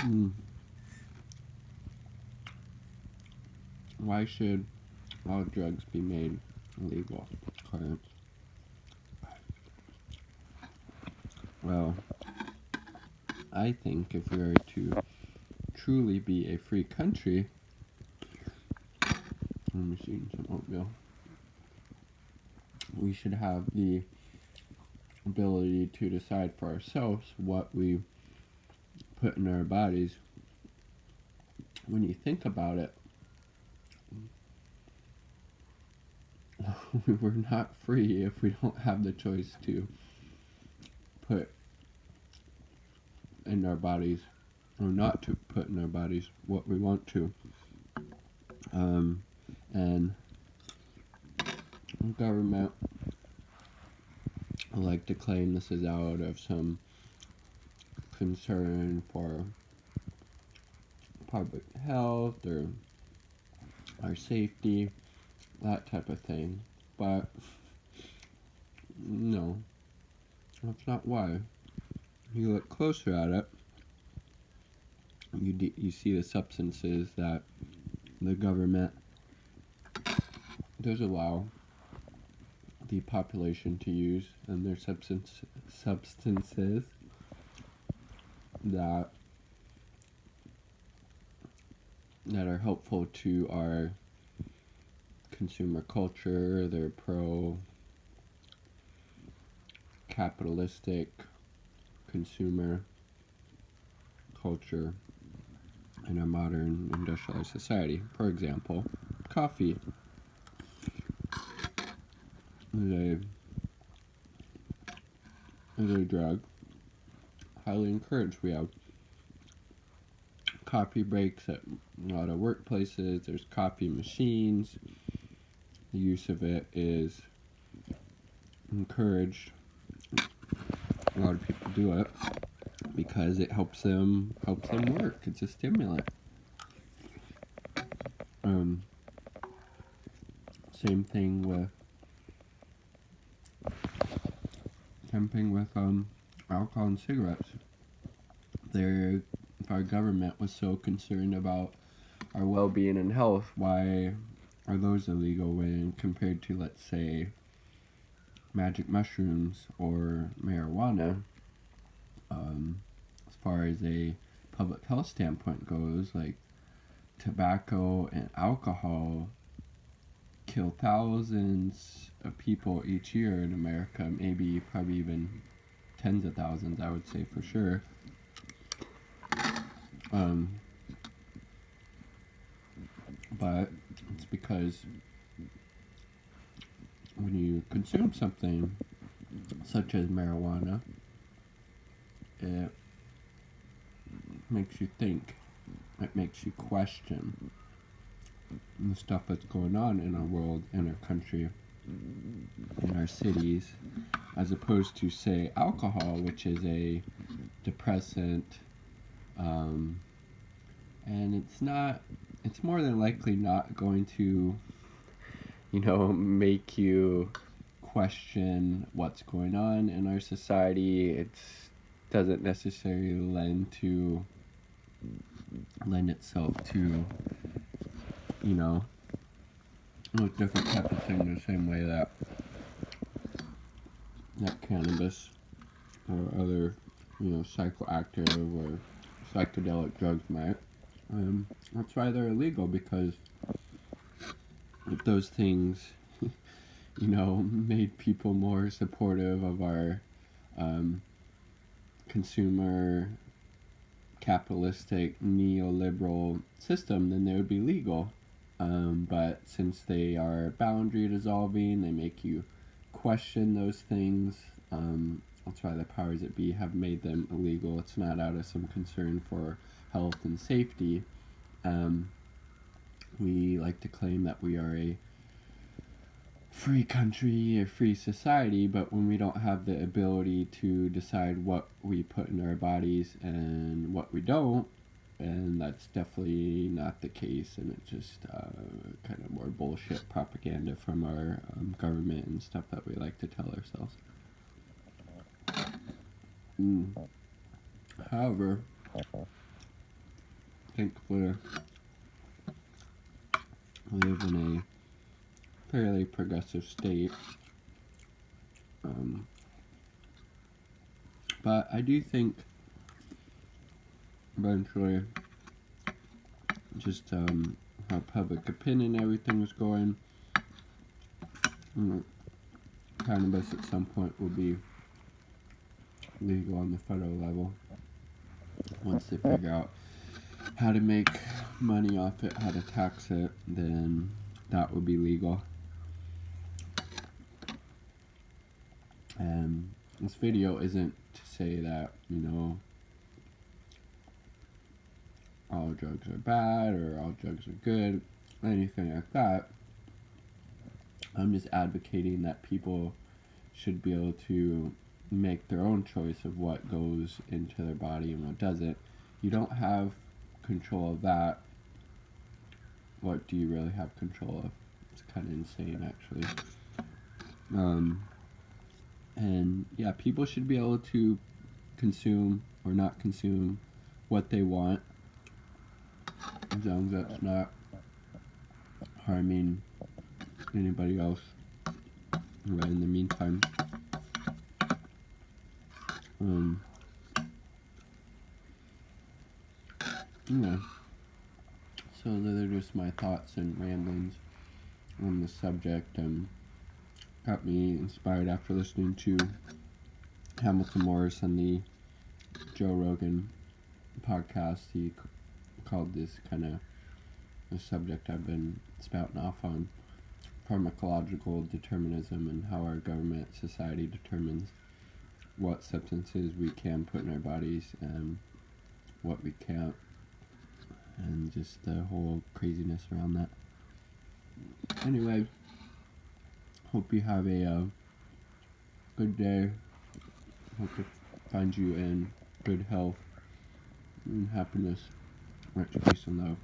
Mm. Why should all drugs be made illegal? Clarence? Well, I think if we are to truly be a free country, I'm machine some oatmeal, we should have the ability to decide for ourselves what we put in our bodies. When you think about it, we're not free if we don't have the choice to put in our bodies, or not to put in our bodies, what we want to. And the government like to claim this is out of some concern for public health or our safety, that type of thing. But no, that's not why. You look closer at it, you see the substances that the government does allow the population to use, and their substances that are helpful to our consumer culture. They're pro-capitalistic consumer culture in a modern industrialized society. For example, coffee is a drug highly encouraged. We have coffee breaks at a lot of workplaces. There's coffee machines. The use of it is encouraged. A lot of people do it because it helps them work. It's a stimulant. Same thing with alcohol and cigarettes. If our government was so concerned about our well-being and health, why are those illegal when compared to, let's say, magic mushrooms or marijuana? As far as a public health standpoint goes, like tobacco and alcohol kill thousands of people each year in America, probably even tens of thousands, I would say for sure. But it's because when you consume something such as marijuana, it makes you think. It makes you question the stuff that's going on in our world, in our country, in our cities, as opposed to, say, alcohol, which is a depressant, and it's more than likely not going to, make you question what's going on in our society. It doesn't necessarily lend itself to, a different type of thing, the same way that cannabis or other, psychoactive or psychedelic drugs might. That's why they're illegal, because if those things, made people more supportive of our consumer capitalistic neoliberal system, then they would be legal. But since they are boundary dissolving, they make you question those things. That's why the powers that be have made them illegal. It's not out of some concern for health and safety. We like to claim that we are a free country, a free society, but when we don't have the ability to decide what we put in our bodies and what we don't, and that's definitely not the case, and it's just kind of more bullshit propaganda from our government and stuff that we like to tell ourselves. However, thankfully live in a fairly progressive state. But I do think eventually just how public opinion and everything is going, cannabis at some point will be legal on the federal level once they figure out how to make money off it, how to tax it, then that would be legal. And this video isn't to say that, all drugs are bad or all drugs are good, anything like that. I'm just advocating that people should be able to make their own choice of what goes into their body and what doesn't. You don't have control of that. What do you really have control of? It's kind of insane, actually. And yeah, people should be able to consume or not consume what they want, as long as that's not harming anybody else. Right in the meantime, yeah. So those are just my thoughts and ramblings on this subject. Got me inspired after listening to Hamilton Morris on the Joe Rogan podcast. He called this kind of a subject I've been spouting off on, pharmacological determinism, and how our government society determines what substances we can put in our bodies and what we can't, and just the whole craziness around that. Anyway, hope you have a good day. Hope to find you in good health and happiness. Much peace and love.